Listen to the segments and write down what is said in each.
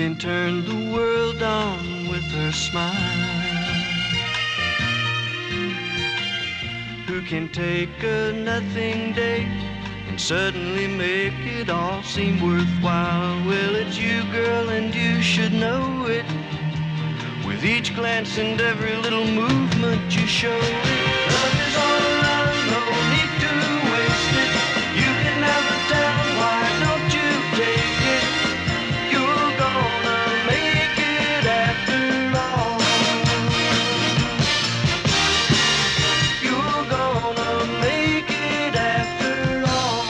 can turn the world on with her smile? Who can take a nothing day and suddenly make it all seem worthwhile? Well, it's you, girl, and you should know it. With each glance and every little movement you show it. Love is all around, no need to waste it. You can have the town, why don't you take it? You're gonna make it after all. You're gonna make it after all.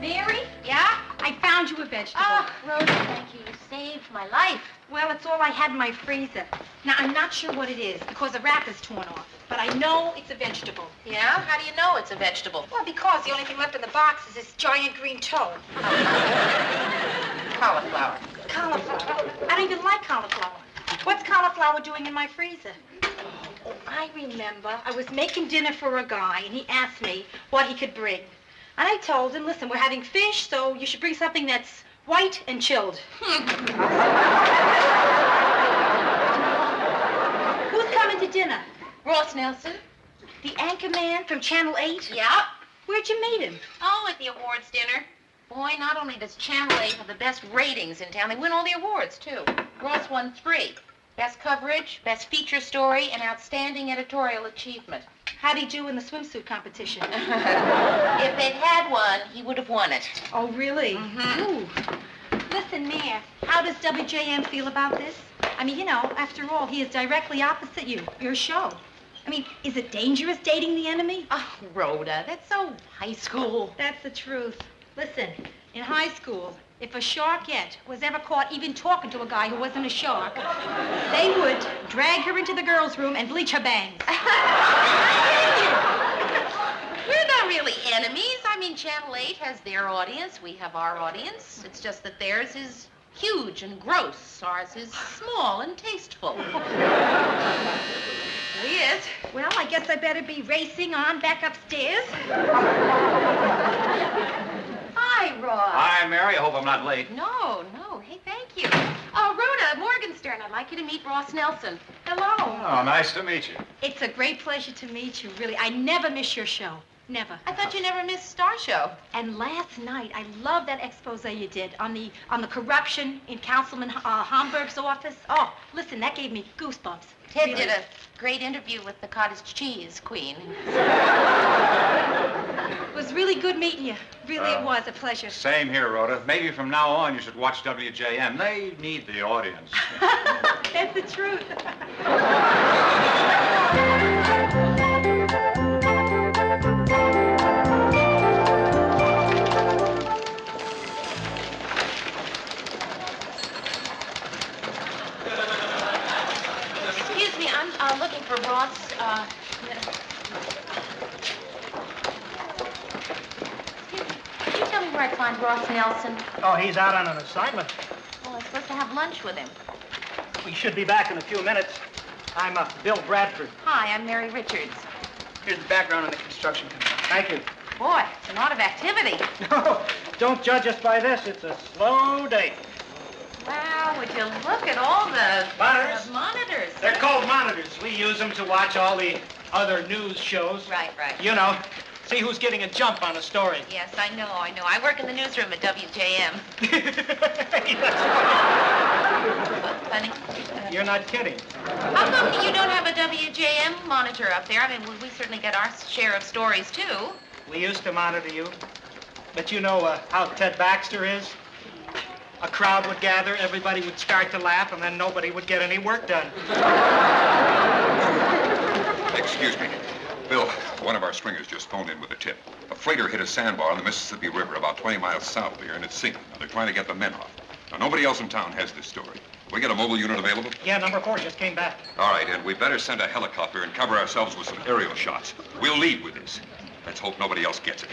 Mary? Yeah? I found you a vegetable. Oh, Rhoda, thank you. You saved my life. Well, it's all I had in my freezer. Now, I'm not sure what it is because the wrap is torn off, but I know it's a vegetable. Yeah? How do you know it's a vegetable? Well, because the only thing left in the box is this giant green toe. Cauliflower. Cauliflower. I don't even like cauliflower. What's cauliflower doing in my freezer? Oh, I remember. I was making dinner for a guy, and he asked me what he could bring. And I told him, listen, we're having fish, so you should bring something that's white and chilled. Who's coming to dinner? Ross Nelson? The anchorman from Channel 8? Yeah. Where'd you meet him? Oh, at the awards dinner. Boy, not only does Channel 8 have the best ratings in town, they win all the awards, too. Ross won 3. Best coverage, best feature story, and outstanding editorial achievement. How'd he do in the swimsuit competition? If they'd had one, he would have won it. Oh, really? Mm-hmm. Ooh. Listen, Mayor, how does WJM feel about this? I mean, you know, after all, he is directly opposite you, your show. I mean, is it dangerous dating the enemy? Oh, Rhoda, that's so high school. That's the truth. Listen, in high school, if a sharkette was ever caught even talking to a guy who wasn't a shark, they would drag her into the girls' room and bleach her bangs. We're not really enemies. I mean, Channel 8 has their audience. We have our audience. It's just that theirs is huge and gross. Ours is small and tasteful. Weird. Well, I guess I better be racing on back upstairs. Hi, Ross. Hi, Mary. I hope I'm not late. No. Hey, thank you. Rhoda Morgenstern, I'd like you to meet Ross Nelson. Hello. Oh, nice to meet you. It's a great pleasure to meet you, really. I never miss your show. Never. I thought you never missed Star Show. And last night, I love that expose you did on the corruption in Councilman Homburg's office. Oh, listen, that gave me goosebumps. Ted Really. did a great interview with the cottage cheese queen. It was really good meeting you. Really, it was a pleasure. Same here, Rhoda. Maybe from now on you should watch WJM. They need the audience. That's the truth. Excuse me, I'm looking for Ross. Could you tell me where I find Ross Nelson? Oh, he's out on an assignment. Oh, I'm supposed to have lunch with him. We should be back in a few minutes. I'm Bill Bradford. Hi, I'm Mary Richards. Here's the background on the construction company. Thank you. Boy, it's a lot of activity. No, don't judge us by this. It's a slow day. Wow, would you look at all the Monitors? monitors. They're called monitors. We use them to watch all the other news shows. Right. You know, see who's getting a jump on a story. Yes, I know. I work in the newsroom at WJM. Funny. You're not kidding. How come you don't have a WJM monitor up there? I mean, we certainly get our share of stories, too. We used to monitor you. But you know how Ted Baxter is? A crowd would gather, everybody would start to laugh, and then nobody would get any work done. Excuse me. Bill, one of our stringers just phoned in with a tip. A freighter hit a sandbar on the Mississippi River about 20 miles south of here, and it's sinking. Now, they're trying to get the men off. Now, nobody else in town has this story. We get a mobile unit available? Yeah, number 4 just came back. All right, and we better send a helicopter and cover ourselves with some aerial shots. We'll lead with this. Let's hope nobody else gets it.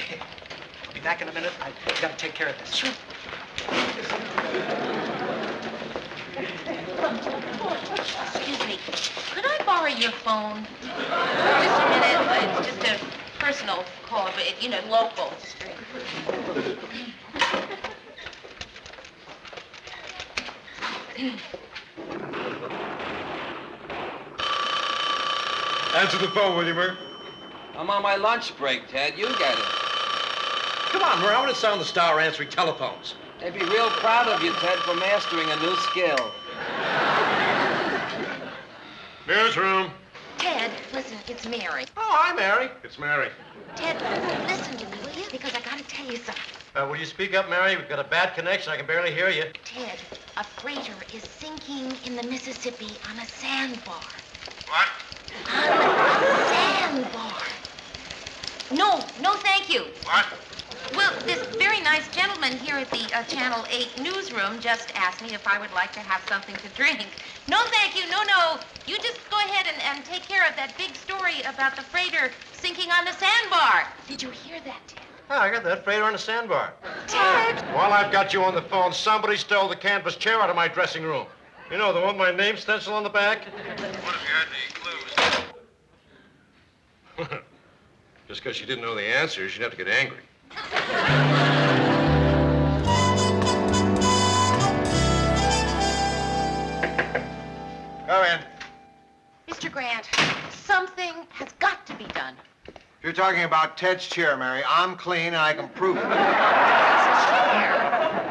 I'll be back in a minute. I've got to take care of this. Sure. Excuse me. borrow your phone? Just a minute. It's just a personal call, but, you know, local. Straight. Answer the phone, will you, Murr? I'm on my lunch break, Ted. You get it. Come on, Murr. I want to sound the star answering telephones. They'd be real proud of you, Ted, for mastering a new skill. Newsroom. Ted, listen, it's Mary. Oh, hi, Mary. It's Mary. Ted, listen to me, will you? Because I gotta tell you something. Will you speak up, Mary? We've got a bad connection. I can barely hear you. Ted, a freighter is sinking in the Mississippi on a sandbar. What? On a sandbar. No, thank you. What? Well, this very nice gentleman here at the Channel 8 newsroom just asked me if I would like to have something to drink. No, thank you. No. You just go ahead and take care of that big story about the freighter sinking on the sandbar. Did you hear that, Ted? Oh, I got that freighter on the sandbar. Ted! While I've got you on the phone, somebody stole the canvas chair out of my dressing room. You know, the one with my name stencil on the back? What if you had any clues? Just because she didn't know the answer, she'd have to get angry. Go in. Mr. Grant, something has got to be done. If you're talking about Ted's chair, Mary, I'm clean and I can prove it. Chair.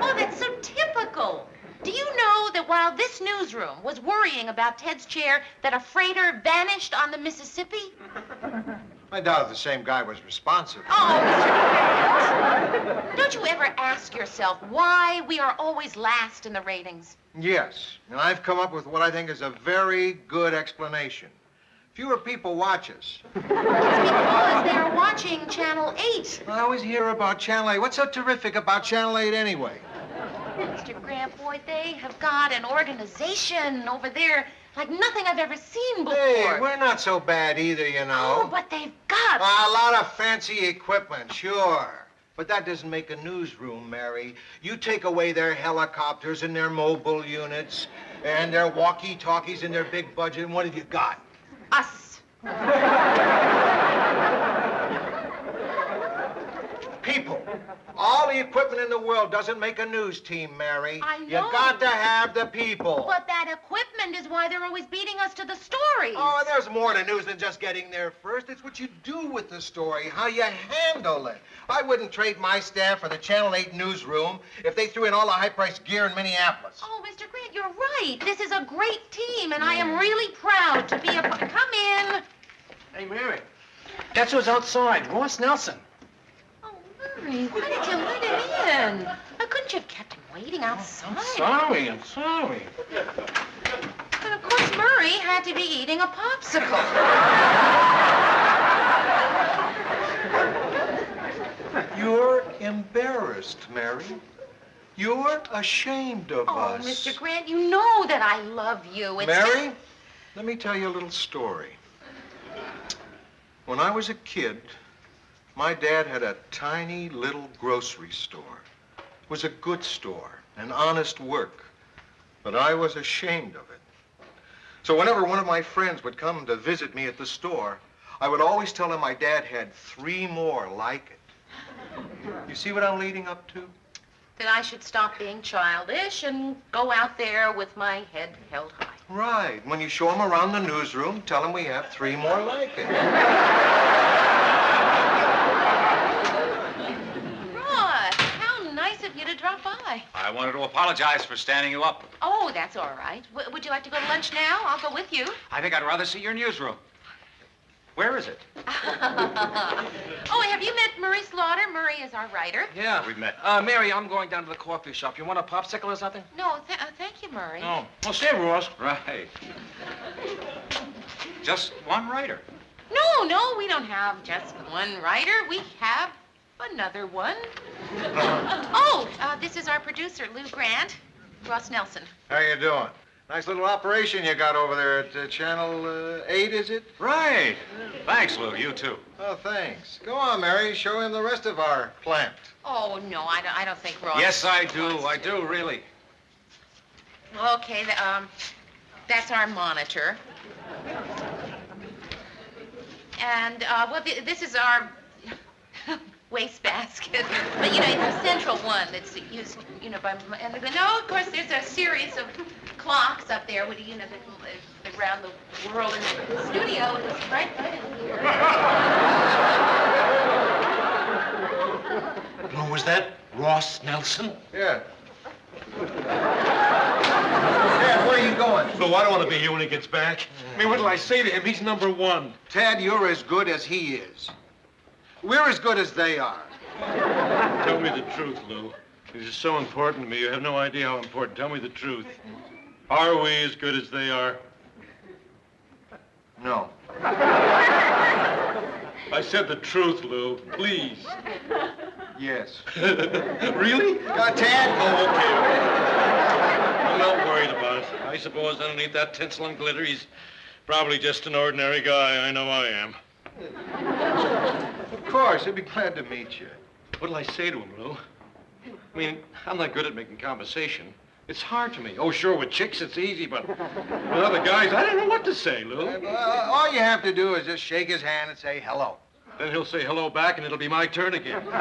Oh, that's so typical. Do you know that while this newsroom was worrying about Ted's chair, that a freighter vanished on the Mississippi? I doubt if the same guy was responsive. Oh, Mr. Grant. Don't you ever ask yourself why we are always last in the ratings? Yes, and I've come up with what I think is a very good explanation. Fewer people watch us. It's because they are watching Channel 8. I always hear about Channel 8. What's so terrific about Channel 8 anyway? Mr. Grant, boy, they have got an organization over there like nothing I've ever seen before. Hey, we're not so bad either, you know. Oh, but they've got... A lot of fancy equipment, sure. But that doesn't make a newsroom, Mary. You take away their helicopters and their mobile units and their walkie-talkies and their big budget, and what have you got? Us. People. All the equipment in the world doesn't make a news team, Mary. I know. You got to have the people. But that equipment is why they're always beating us to the stories. Oh, there's more to news than just getting there first. It's what you do with the story, how you handle it. I wouldn't trade my staff for the Channel 8 newsroom if they threw in all the high-priced gear in Minneapolis. Oh, Mr. Grant, you're right. This is a great team, and I am really proud to be a part. Come in. Hey, Mary. Guess who's outside? Ross Nelson. Oh, Murray, why did you let him in? Couldn't you have kept him waiting outside? I'm sorry. But of course, Murray had to be eating a popsicle. You're embarrassed, Mary. You're ashamed of us. Oh, Mr. Grant, you know that I love you. It's Mary, just... let me tell you a little story. When I was a kid, my dad had a tiny little grocery store. It was a good store, an honest work, but I was ashamed of it. So whenever one of my friends would come to visit me at the store, I would always tell him my dad had 3 more like it. You see what I'm leading up to? That I should stop being childish and go out there with my head held high. Right. When you show him around the newsroom, tell him we have 3 more like it. Ross, how nice of you to drop by. I wanted to apologize for standing you up. Oh, that's all right. Would you like to go to lunch now? I'll go with you. I think I'd rather see your newsroom. Where is it? Oh, have you met Murray Slaughter? Murray is our writer. Yeah. We've met. Mary, I'm going down to the coffee shop. You want a popsicle or something? No, thank you, Murray. No. Well, see you, Ross. Right. Just one writer. No, we don't have just one writer. We have another one. This is our producer, Lou Grant. Ross Nelson. How you doing? Nice little operation you got over there at Channel 8, is it? Right. Thanks, Lou. You too. Oh, thanks. Go on, Mary. Show him the rest of our plant. Oh, no, I don't think Ross... Yes, I do. I do, really. Okay, that's our monitor. And, well, this is our wastebasket. But, you know, the central one that's used, you know, by... And no, of course, there's a series of clocks up there with, you know, around the world. And the studio is right in here. Oh, was that Ross Nelson? Yeah. Ted, where are you going? So I don't want to be here when he gets back. I mean, what will I say to him? He's number one. Ted, you're as good as he is. We're as good as they are. Tell me the truth, Lou. This is so important to me. You have no idea how important. Tell me the truth. Are we as good as they are? No. I said the truth, Lou. Please. Yes. Really? Ted? Oh, okay. I'm not worried about it. I suppose underneath that tinsel and glitter, he's probably just an ordinary guy. I know I am. Of course, he'd be glad to meet you. What'll I say to him, Lou? I mean, I'm not good at making conversation. It's hard to me. Oh, sure, with chicks it's easy, but with other guys, I don't know what to say, Lou. All you have to do is just shake his hand and say hello. Then he'll say hello back, and it'll be my turn again. This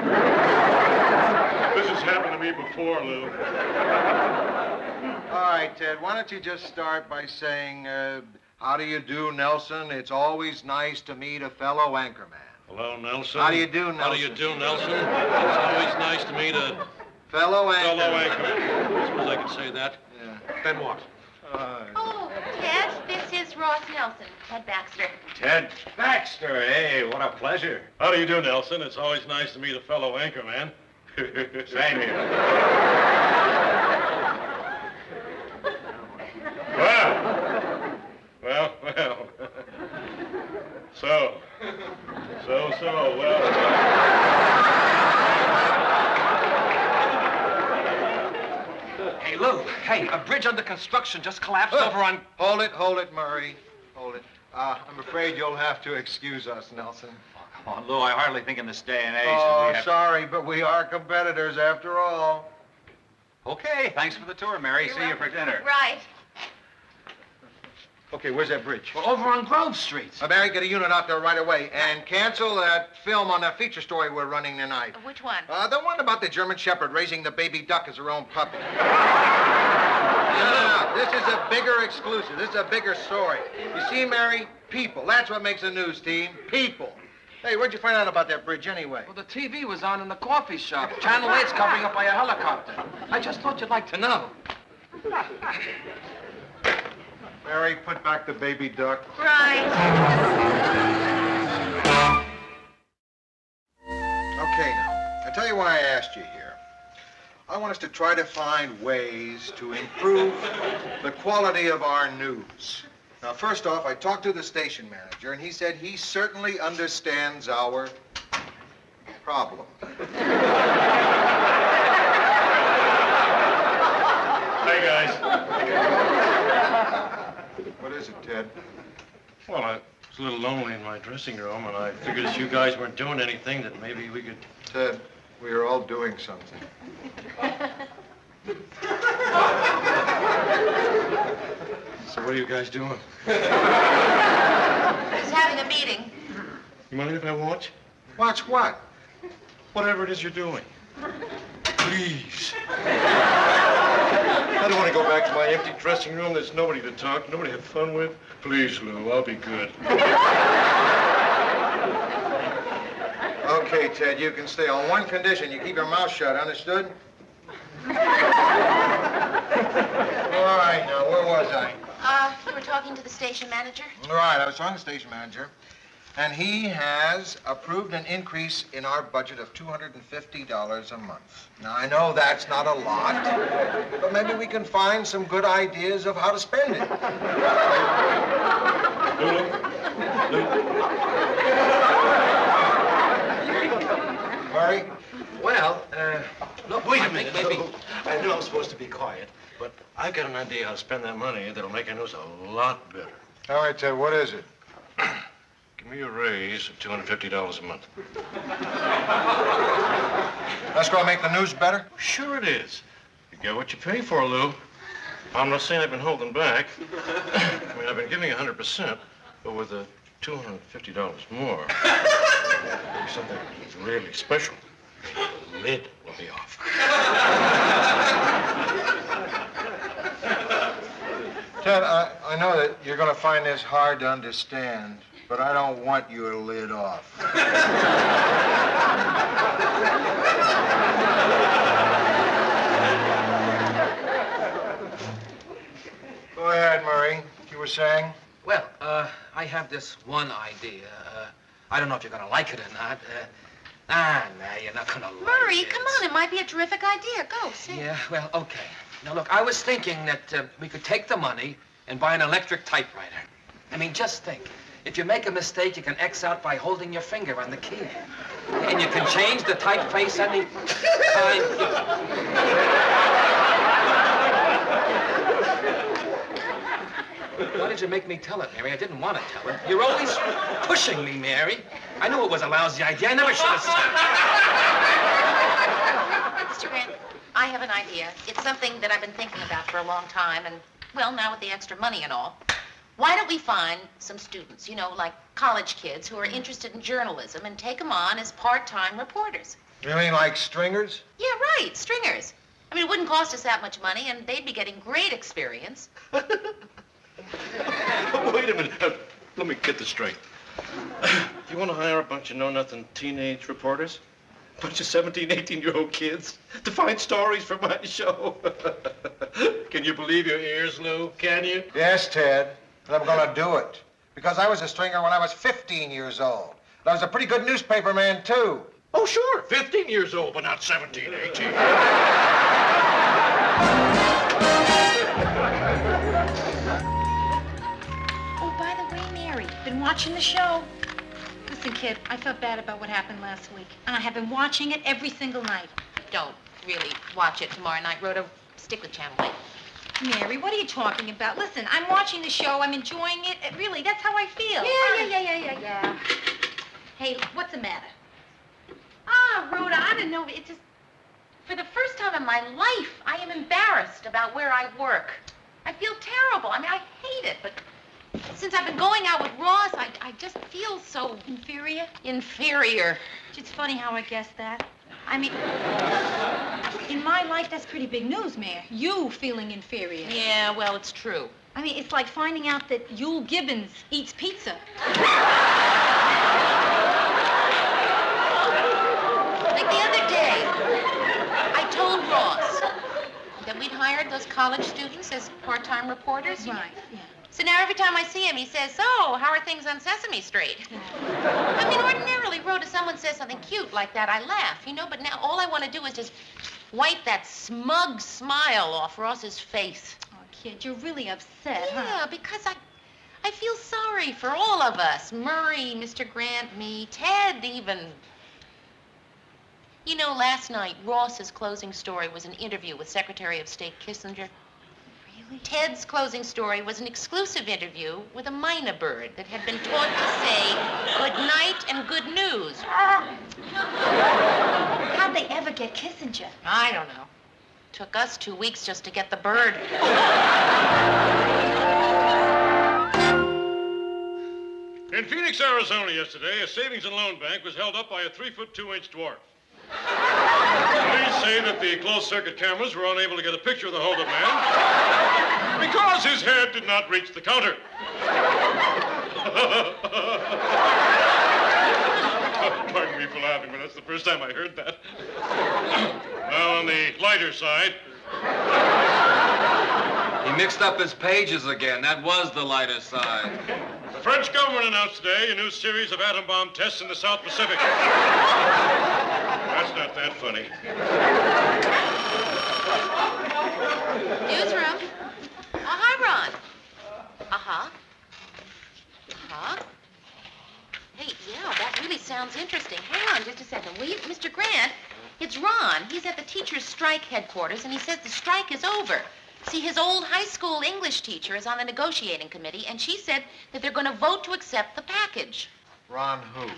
has happened to me before, Lou. All right, Ted, why don't you just start by saying, how do you do, Nelson? It's always nice to meet a fellow anchorman. Hello, Nelson. How do you do, Nelson? How do you do, Nelson? It's always nice to meet a fellow anchorman. I suppose I could say that. Yeah. Then what? Oh, Ted, this is Ross Nelson, Ted Baxter. Ted Baxter, hey, what a pleasure. How do you do, Nelson? It's always nice to meet a fellow anchorman. Same here. Well. So, well. Hey, Lou. Hey, a bridge under construction just collapsed over on... Hold it, Murray. Hold it. I'm afraid you'll have to excuse us, Nelson. Come on, Lou, I hardly think in this day and age Oh, that we sorry, but we are competitors after all. Okay, thanks for the tour, Mary. See you for dinner. Right. Okay, where's that bridge? We're over on Grove Street. Mary, get a unit out there right away and cancel that film on that feature story we're running tonight. Which one? The one about the German Shepherd raising the baby duck as her own puppy. No, this is a bigger exclusive. This is a bigger story. You see, Mary? People. That's what makes a news team. People. Hey, where'd you find out about that bridge anyway? Well, the TV was on in the coffee shop. Channel 8's covering up by a helicopter. I just thought you'd like to know. Mary, put back the baby duck. Right. Okay, now, I'll tell you why I asked you here. I want us to try to find ways to improve the quality of our news. Now, first off, I talked to the station manager, and he said he certainly understands our problem. Hey, guys. What is it, Ted? Well, I was a little lonely in my dressing room, and I figured as you guys weren't doing anything, that maybe we could... Ted, we are all doing something. So what are you guys doing? Just having a meeting. You mind if I watch? Watch what? Whatever it is you're doing. Please. I don't want to go back to my empty dressing room. There's nobody to talk, nobody to have fun with. Please, Lou, I'll be good. Okay, Ted, you can stay on one condition. You keep your mouth shut, understood? All right, now, where was I? You were talking to the station manager? All right, I was talking to the station manager, and he has approved an increase in our budget of $250 a month. Now, I know that's not a lot, but maybe we can find some good ideas of how to spend it. Murray? Well, look, wait a minute. Maybe. I know I'm supposed to be quiet, but I've got an idea how to spend that money that'll make our news a lot better. All right, Ted, what is it? Give me a raise of $250 a month. That's gonna make the news better? Sure it is. You get what you pay for, Lou. I'm not saying I've been holding back. I mean, I've been giving 100%, but with a $250 more. Something really special. The lid will be off. Ted, I know that you're going to find this hard to understand, but I don't want your lid off. Go ahead, Murray. You were saying? Well, I have this one idea. I don't know if you're gonna like it or not. No, you're not gonna like it. Murray, come on, it might be a terrific idea. Go, say. Yeah, well, okay. Now, look, I was thinking that we could take the money and buy an electric typewriter. I mean, just think. If you make a mistake, you can X out by holding your finger on the key. And you can change the typeface any time. Why did you make me tell it, Mary? I didn't want to tell her. You're always pushing me, Mary. I knew it was a lousy idea. I never should have said it. Mr. Grant, I have an idea. It's something that I've been thinking about for a long time, and, well, now with the extra money and all. Why don't we find some students, you know, like college kids who are interested in journalism and take them on as part-time reporters? You mean like stringers? Yeah, right, stringers. I mean, it wouldn't cost us that much money, and they'd be getting great experience. Wait a minute. Let me get this straight. You want to hire a bunch of know-nothing teenage reporters? A bunch of 17, 18-year-old kids to find stories for my show? Can you believe your ears, Lou? Can you? Yes, Ted, and I'm going to do it. Because I was a stringer when I was 15 years old. And I was a pretty good newspaper man, too. Oh, sure. 15 years old, but not 17, 18. Oh, by the way, Mary, been watching the show? Listen, kid, I felt bad about what happened last week, and I have been watching it every single night. Don't really watch it tomorrow night, Rhoda. Stick with Channel 8. Mary, what are you talking about? Listen, I'm watching the show. I'm enjoying it. Really, that's how I feel. Yeah. Hey, what's the matter? Ah, Rhoda, I don't know. It just... For the first time in my life, I am embarrassed about where I work. I feel terrible. I mean, I hate it, but since I've been going out with Ross, I just feel so... Inferior? Inferior. It's funny how I guessed that. I mean, in my life, that's pretty big news, Mayor. You feeling inferior. Yeah, well, it's true. I mean, it's like finding out that Yul Gibbons eats pizza. Like the other day, I told Ross that we'd hired those college students as part-time reporters. Right, yeah. So now every time I see him, he says, so, how are things on Sesame Street? I mean, ordinarily, Rhoda, someone says something cute like that, I laugh, you know, but now all I want to do is just wipe that smug smile off Ross's face. Oh, kid, you're really upset, huh? Yeah, because I feel sorry for all of us. Murray, Mr. Grant, me, Ted even. You know, last night, Ross's closing story was an interview with Secretary of State Kissinger. Really? Ted's closing story was an exclusive interview with a mynah bird that had been taught to say good night and good news. How'd they ever get Kissinger? I don't know. Took us 2 weeks just to get the bird. In Phoenix, Arizona yesterday, a savings and loan bank was held up by a 3-foot 2-inch dwarf. Police say that the closed-circuit cameras were unable to get a picture of the holdup man because his head did not reach the counter. Pardon me for laughing, but that's the first time I heard that. Now, on the lighter side... He mixed up his pages again. That was the lighter side. The French government announced today a new series of atom bomb tests in the South Pacific. That's not that funny. Newsroom. Oh, hi, Ron. Uh-huh. Hey, yeah, that really sounds interesting. Hang on just a second, will you? Mr. Grant, it's Ron. He's at the teachers' strike headquarters, and he says the strike is over. See, his old high school English teacher is on the negotiating committee, and she said that they're going to vote to accept the package. Ron who?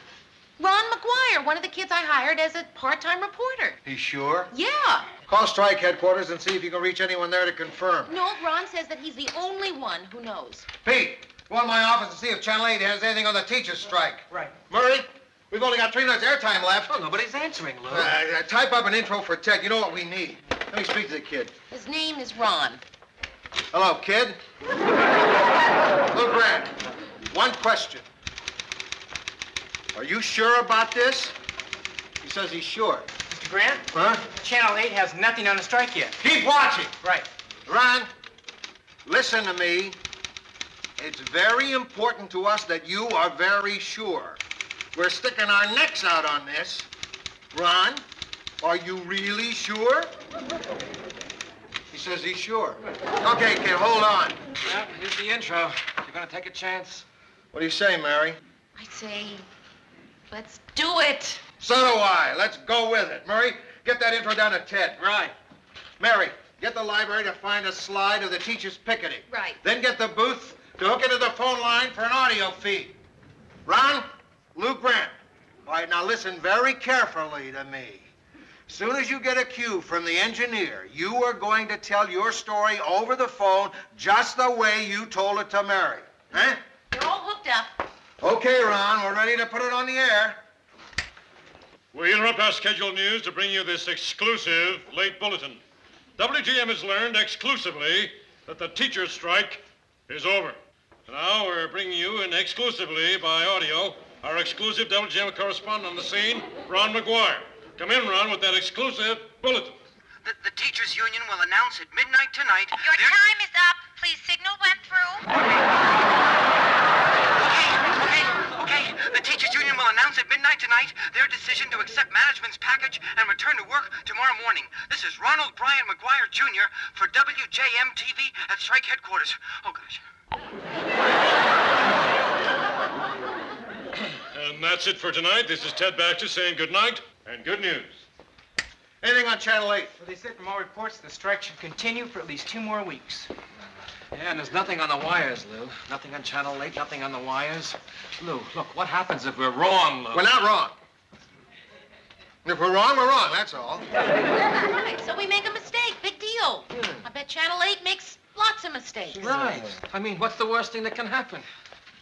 Ron McGuire, one of the kids I hired as a part-time reporter. He's sure? Yeah. Call strike headquarters and see if you can reach anyone there to confirm. No, Ron says that he's the only one who knows. Pete, Go in my office and see if Channel 8 has anything on the teachers' strike. Right. Murray, we've only got 3 minutes airtime left. Oh, nobody's answering, Lou. Type up an intro for Ted. You know what we need. Let me speak to the kid. His name is Ron. Hello, kid. Lou Grant, one question. Are you sure about this? He says he's sure. Mr. Grant? Huh? Channel 8 has nothing on the strike yet. Keep watching. Right. Ron, listen to me. It's very important to us that you are very sure. We're sticking our necks out on this. Ron, are you really sure? He says he's sure. Okay, kid, hold on. Well, here's the intro. You're gonna take a chance? What do you say, Mary? I say, let's do it. So do I. Let's go with it. Murray, get that intro down to Ted. Right. Mary, get the library to find a slide of the teachers picketing. Right. Then get the booth to hook into the phone line for an audio feed. Ron, Lou Grant. All right, now listen very carefully to me. As soon as you get a cue from the engineer, you are going to tell your story over the phone just the way you told it to Mary. Huh? You're all hooked up. Okay, Ron, we're ready to put it on the air. We interrupt our scheduled news to bring you this exclusive late bulletin. WJM has learned exclusively that the teacher's strike is over. Now we're bringing you in exclusively by audio our exclusive WJM correspondent on the scene, Ron McGuire. Come in, Ron, with that exclusive bulletin. The teachers' union will announce at midnight tonight. Your time is up. Please signal when through. Okay. The teachers' union will announce at midnight tonight their decision to accept management's package and return to work tomorrow morning. This is Ronald Bryan McGuire Jr. for WJM-TV at strike headquarters. Oh, gosh. And that's it for tonight. This is Ted Baxter saying good night and good news. Anything on Channel 8? Well, they said from all reports the strike should continue for at least 2 more weeks. Yeah, and there's nothing on the wires, Lou. Nothing on Channel 8, nothing on the wires. Lou, look, what happens if we're wrong, Lou? We're not wrong. If we're wrong, that's all. Right, so we make a mistake. Big deal. I bet Channel 8 makes lots of mistakes. Right. I mean, what's the worst thing that can happen?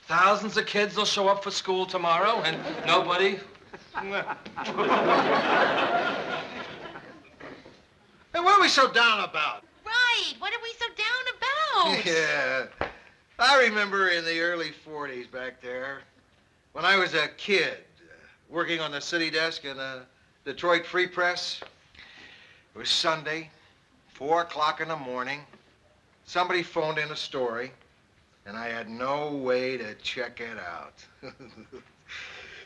Thousands of kids will show up for school tomorrow, and nobody... Hey, what are we so down about? Right. What are we so down about? Yeah. I remember in the early 40s back there, when I was a kid, working on the city desk in the Detroit Free Press. It was Sunday, 4 o'clock in the morning. Somebody phoned in a story, and I had no way to check it out.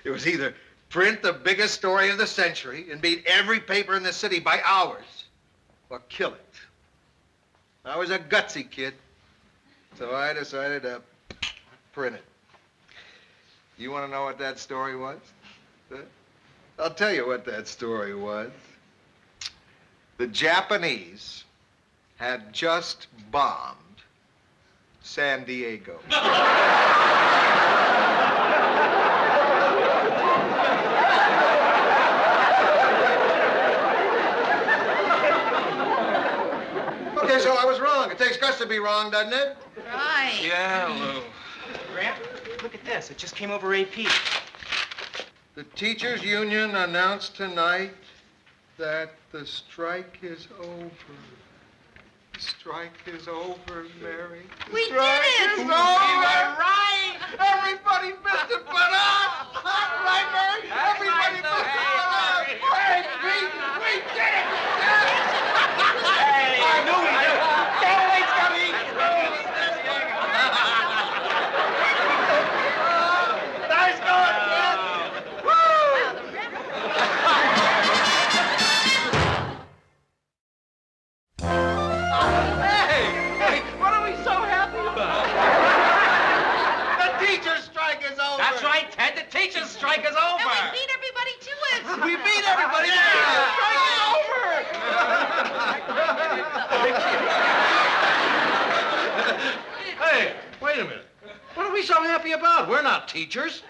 It was either print the biggest story of the century and beat every paper in the city by hours, or kill it. I was a gutsy kid, so I decided to print it. You want to know what that story was? I'll tell you what that story was. The Japanese had just bombed San Diego. Okay, so I was wrong. It takes guts to be wrong, doesn't it? Right. Yeah, Lou. Grant, look at this. It just came over AP. The teachers' union announced tonight that the strike is over. The strike is over, Mary. We did it! It's over! Right! Everybody missed it but us! Right, Mary? Everybody missed it but us! Hey, we did it! Hey! I knew we did it! Channel 8's coming! Nice going, kid! Hey, what are we so happy about? The teachers' strike is over. That's right, Ted. The teachers' strike is over. And we beat everybody to it. We beat everybody. The teachers' strike is over. Hey, wait a minute. What are we so happy about? We're not teachers.